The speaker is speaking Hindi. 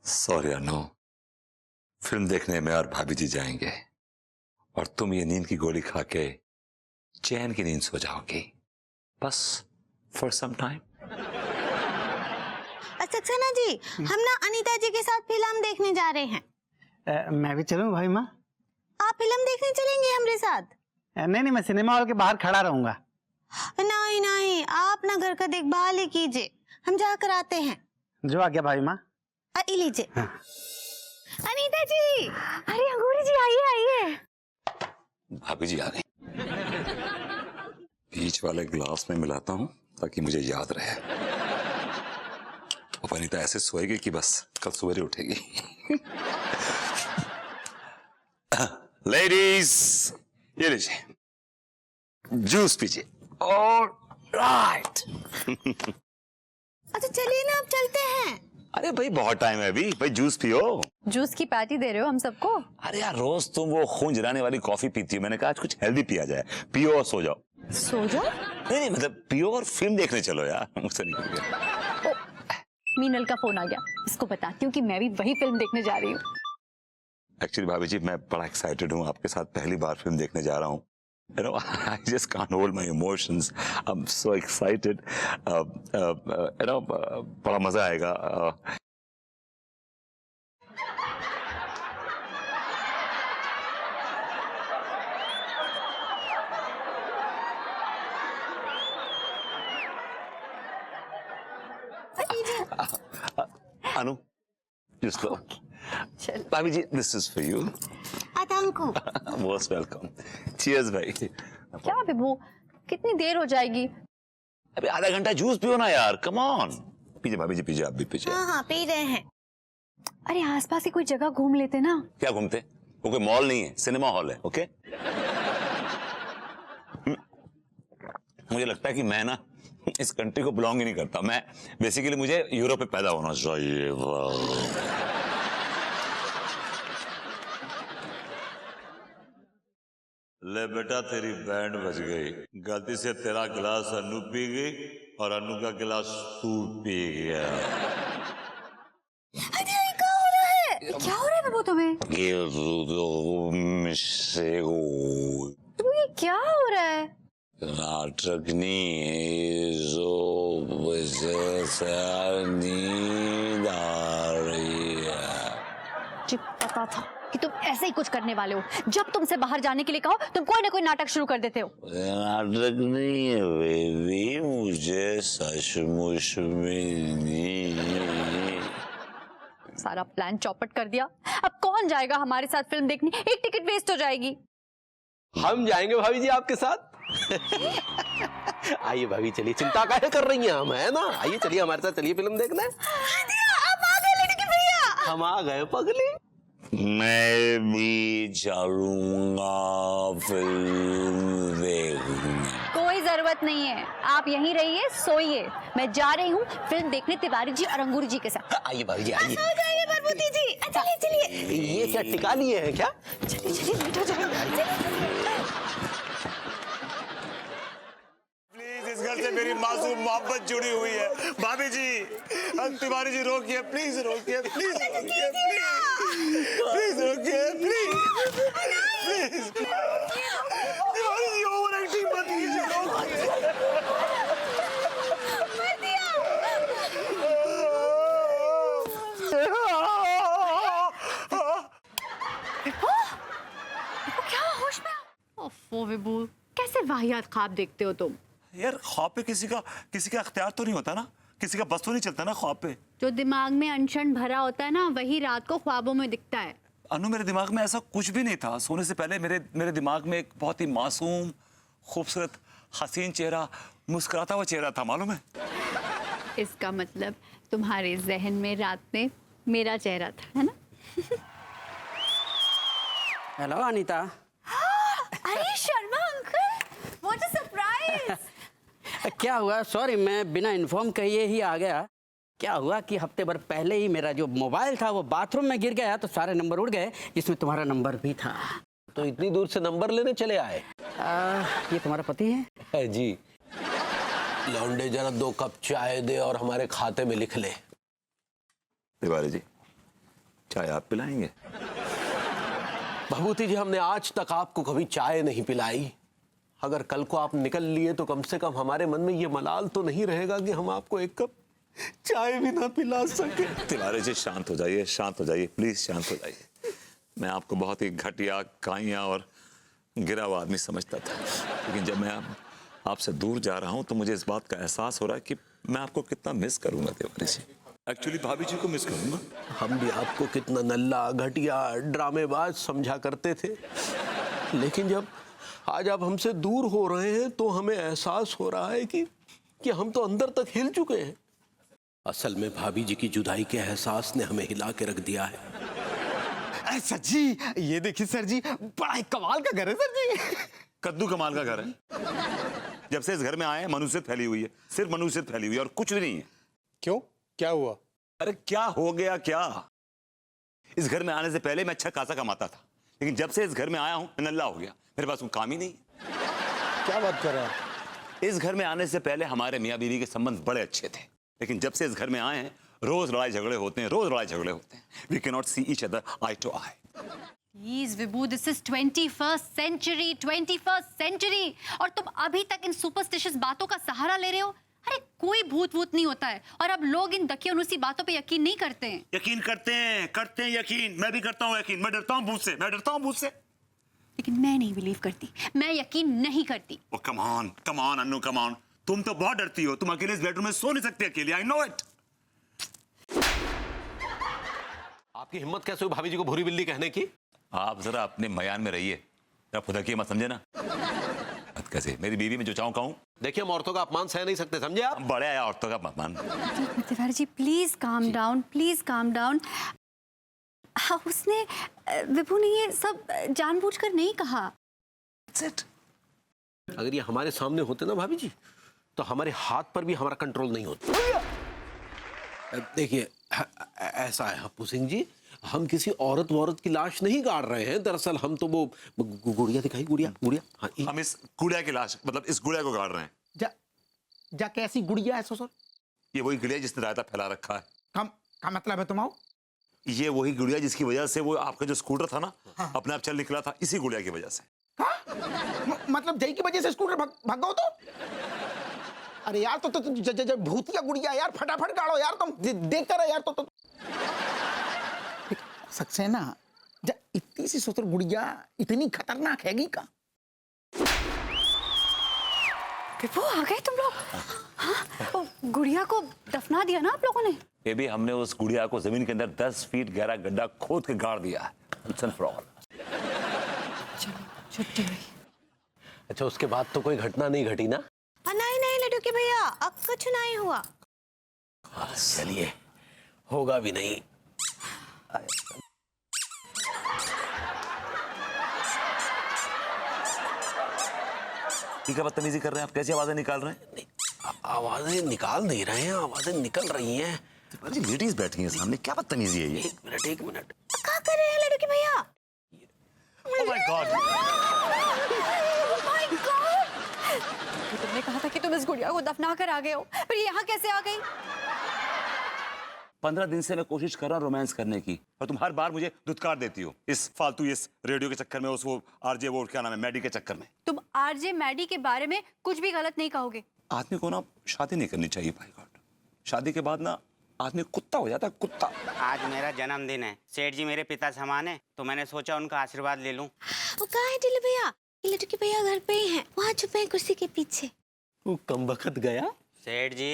सॉरी अनु, फिल्म देखने में और भाभी जी जाएंगे और तुम ये नींद की गोली खा के चैन की नींद सो जाओगी, बस for some time. Saxena ji, हम ना अनीता जी के साथ फिल्म देखने जा रहे हैं। मैं भी चलूं भाई माँ? आप फिल्म देखने चलेंगे हमारे साथ? नहीं नहीं, मैं सिनेमा हॉल के बाहर खड़ा रहूंगा। नहीं नहीं, आप ना घर का देखभाल ही कीजिए, हम जाकर आते हैं। जो आ गया भाई माँ। लीजिए। हाँ। अनीता जी, अरे अंगूरी जी आइए आइए। भाभी जी आ गई। बीच वाले ग्लास में मिलाता हूँ ताकि मुझे याद रहे। अब अनीता ऐसे सोएगी कि बस कल सवेरे उठेगी। लेडीज, ये लीजिए, जूस पीजिए। ऑलराइट। अच्छा चलिए ना, अब चलते हैं। अरे भाई बहुत टाइम है अभी, भाई जूस पियो। जूस की पार्टी दे रहे हो हम सबको? अरे यार, रोज तुम वो खून जलाने वाली कॉफी पीती हो, मैंने कहा आज कुछ हेल्दी पिया जाए। पियो और सो जाओ। सो जाओ? नहीं नहीं, मतलब पियो और फिल्म देखने चलो यार, मुझसे निकल गया। मीनल का फोन आ गया, इसको बताती हूँ कि मैं भी वही फिल्म देखने जा रही हूँ। एक्चुअली भाभी जी, मैं बड़ा एक्साइटेड हूँ, आपके साथ पहली बार फिल्म देखने जा रहा हूँ। You know, I just can't hold my emotions. I'm so excited. You know, बड़ा मजा आएगा। अनु, just लो। भाभी जी, this is for you. अतंकु। Most welcome. Cheers भाई। क्या विभू, कितनी देर हो जाएगी? अभी आधा घंटा जूस पियो ना यार, कम ऑन। पीजिए भाभी जी, पीजिए, आप भी पीजिए। हाँ पी रहे हैं। अरे आसपास की कोई जगह घूम लेते ना। क्या घूमते? वो कोई मॉल नहीं है, सिनेमा हॉल है। ओके। मुझे लगता है कि मैं ना इस कंट्री को बिलोंग ही नहीं करता। मैं बेसिकली, मुझे यूरोप में पैदा होना चाहिए। ले बेटा, तेरी बैंड बज गई। गलती से तेरा गिलास अनु पी गई और अनु का गिलास तू पी गया। क्या हो रहा है? क्या हो रहा है विभू तुम्हें? ये क्या हो रहा है? नाटक नहीं है, जो वजह से नींद आ रही है। मुझे पता था कि तुम ऐसे ही कुछ करने वाले हो। जब तुमसे बाहर जाने के लिए कहो, तुम कोई ना कोई नाटक शुरू कर देते हो। नाटक नहीं है बेबी, मुझे सचमुच में नहीं। सारा प्लान चौपट कर दिया। अब कौन जाएगा हमारे साथ फिल्म देखने? एक टिकट वेस्ट हो जाएगी। हम जाएंगे भाभी जी आपके साथ। आइए भाभी, चलिए, चिंता काहे कर रही हैं हम, है ना? आइए चलिए हमारे साथ, चलिए फिल्म देखना। आप आ गए लड़की भैया। हम आ गए पगली। मैं भी चलूंगा फिल्म देखने। कोई जरूरत नहीं है, आप यहीं रहिए, सोइए। मैं जा रही हूँ फिल्म देखने तिवारी जी और अंगूरी जी के साथ। आइए भाभी जी, आइए। सो जाइए बरबूती जी। चलिए चलिए। ये क्या टिका लिए हैं क्या? चलिए चलिए, लेट हो जाएगा। इस घर से मेरी मासूम मोहब्बत जुड़ी हुई है। भाभी जी, तिवारी जी रोकिए, प्लीज रोकिए, प्लीज रोकिए, प्लीज रोकिए, please. Tiwari ji, over acting मत कीजिए। क्या होश में? ओफो विभू, कैसे वाहियात ख्वाब देखते हो तुम? यार, ख्वाब पे किसी का अख्तियार तो नहीं होता ना, किसी का बस तो नहीं चलता ना ख्वाब पे। जो दिमाग में अनशन भरा होता है ना, वही रात को ख्वाबों में दिखता है। अनु, मेरे दिमाग में ऐसा कुछ भी नहीं था। सोने से पहले मेरे दिमाग में एक बहुत ही मासूम, खूबसूरत, हसीन चेहरा, मुस्कुराता हुआ चेहरा था, मालूम है? इसका मतलब तुम्हारे जहन में रात में मेरा चेहरा था, है ना? हेलो अनीता। अरे Sharma uncle, what a surprise. क्या हुआ? सॉरी, मैं बिना इन्फॉर्म कहिए ही आ गया। क्या हुआ कि हफ्ते भर पहले ही मेरा जो मोबाइल था वो बाथरूम में गिर गया, तो सारे नंबर उड़ गए, जिसमें तुम्हारा नंबर भी था। तो इतनी दूर से नंबर लेने चले आए? ये तुम्हारा पति है? जी। लौंडे, जरा 2 कप चाय दे और हमारे खाते में लिख ले। तिवारी जी, चाय आप पिलाएंगे? भभूति जी, हमने आज तक आपको कभी चाय नहीं पिलाई। अगर कल को आप निकल लिए तो कम से कम हमारे मन में ये मलाल तो नहीं रहेगा कि हम आपको एक कप चाय भी ना पिला सके। तिवारी जी शांत हो जाइए, शांत हो जाइए, प्लीज शांत हो जाइए। मैं आपको बहुत ही घटिया, काइया और गिरा हुआ आदमी समझता था, लेकिन जब मैं आपसे दूर जा रहा हूं तो मुझे इस बात का एहसास हो रहा है कि मैं आपको कितना मिस करूंगा तिवारी जी। एक्चुअली भाभी जी को मिस करूंगा। हम भी आपको कितना नल्ला, घटिया, ड्रामेबाज समझा करते थे, लेकिन जब आज आप हमसे दूर हो रहे हैं तो हमें एहसास हो रहा है कि हम तो अंदर तक हिल चुके हैं। असल में भाभी जी की जुदाई के एहसास ने हमें हिला के रख दिया है। सर जी, ये देखिए सर जी, बड़ा ही कमाल का घर है सर जी। कद्दू कमाल का घर है। जब से इस घर में आए हैं मनुष्यत फैली हुई है, सिर्फ मनुष्यत फैली हुई है और कुछ भी नहीं है। क्यों, क्या हुआ? अरे क्या हो गया क्या? इस घर में आने से पहले मैं अच्छा खासा कमाता था, लेकिन जब से इस घर में आया हूं मैं नल्ला हो गया। मेरे पास कोई काम ही नहीं। क्या बात कर रहे हैं? इस घर में आने से पहले हमारे मियाँ बीवी के संबंध बड़े अच्छे थे, लेकिन जब से इस घर में आए हैं रोज लड़ाई झगड़े होते हैं, रोज लड़ाई झगड़े होते हैं। We can not see each other eye to eye. Please Vibhu, this is 21st century, 21st century, और तुम अभी तक इन सुपरस्टिशियस बातों का सहारा ले रहे हो। अरे कोई भूत वूत नहीं होता है, और अब लोग इन दकियानुसी बातों पे यकीन नहीं करते हैं। यकीन करते हैं यकीन। मैं भी करता हूँ यकीन। मैं डरता हूँ भूत से, मैं डरता हूँ भूत से। लेकिन मैं नहीं बिलीव करती, मैं यकीन नहीं करती। Oh come on Annu, come on. तुम तो बहुत डरती हो। तुम अकेले इस बेडरूम में सो नहीं सकते अकेले। I know it. आपकी हिम्मत कैसे हुई भाभी जी को भूरी बिल्ली कहने की? आप जरा अपने मयान में रहिए, जरा खुदा की मत समझे ना। मत कैसे मेरी बीवी में जो चाहूं कहूं। देखिए, हम औरतों का अपमान सह नहीं सकते, समझे आप? बड़े आया औरतों का अपमान। Tiwari ji please calm down, please calm down. उसने, विभू ने ये सब जानबूझकर नहीं कहा। अगर ये हमारे सामने होते ना भाभी जी, तो हमारे हाथ पर भी हमारा कंट्रोल नहीं होता। देखिए, ऐसा है हप्पू सिंह जी, हम किसी औरत वौरत की लाश नहीं गाड़ रहे हैं। दरअसल हम तो वो गुड़िया दिखाई, गुड़िया। हाँ, हम इस गुड़िया की लाश, मतलब इस गुड़िया को गाड़ रहे हैं। जा कैसी गुड़िया है ससुर? ये वही गुड़िया जिसने रायता फैला रखा है। का मतलब है तुम्हारा? ये वही गुड़िया जिसकी वजह से वो आपका जो स्कूटर था ना, अपने आप चल निकला था, इसी गुड़िया की वजह से। मतलब जय की वजह से स्कूटर भाग गो तो? अरे यार, तो भूतिया गुड़िया यार, फटाफट गाड़ो यार, तुम देखते रहे यार। तो सक्सेना, इतनी सी ससुर गुड़िया इतनी खतरनाक हैगी का? विभू आ गए तुम लोग? हाँ, गुड़िया को दफना दिया ना आप लोगों ने? बेबी, हमने उस गुड़िया को जमीन के अंदर 10 फीट गहरा गड्ढा खोद के गाड़ दिया है। छुट्टी हुई। अच्छा, उसके बाद तो कोई घटना नहीं घटी ना? नहीं नहीं लड्डू के भैया, अब कुछ नहीं हुआ। चलिए, होगा भी नहीं। ठीक है, बदतमीजी कर रहे हैं आप। कैसी आवाजें निकाल रहे हैं? आवाजें निकाल नहीं रहे हैं, आवाजें निकल रही हैं। अरे लेडीज बैठी हैं सामने, क्या बदतमीजी है ये? एक मिनट। क्या कर रहे हैं लड्डू के भैया? Oh my God! तुमने कहा था कि तुम इस गुड़िया को दफना कर आ गए हो, पर यहाँ कैसे आ गई? 15 दिन से मैं कोशिश कर रहा हूँ रोमांस करने की, और तुम हर बार मुझे धुतकार देती हो इस फालतू, इस रेडियो के चक्कर में, उस वो आरजे, वो क्या नाम है, मैडी के चक्कर में। तुम आरजे मैडी के बारे में कुछ भी गलत नहीं कहोगे। आदमी को ना शादी नहीं करनी चाहिए भाई गॉड। शादी के बाद ना आदमी कुत्ता हो जाता है, कुत्ता। आज मेरा जन्मदिन है। सेठ जी मेरे पिता समान है, तो मैंने सोचा उनका आशीर्वाद ले लूं। वो कहाँ है टिल्लू भैया? लड्डू के भैया घर पे ही हैं, वहाँ छुपे हैं कुर्सी के पीछे। वो कम वक्त गया। सेठ जी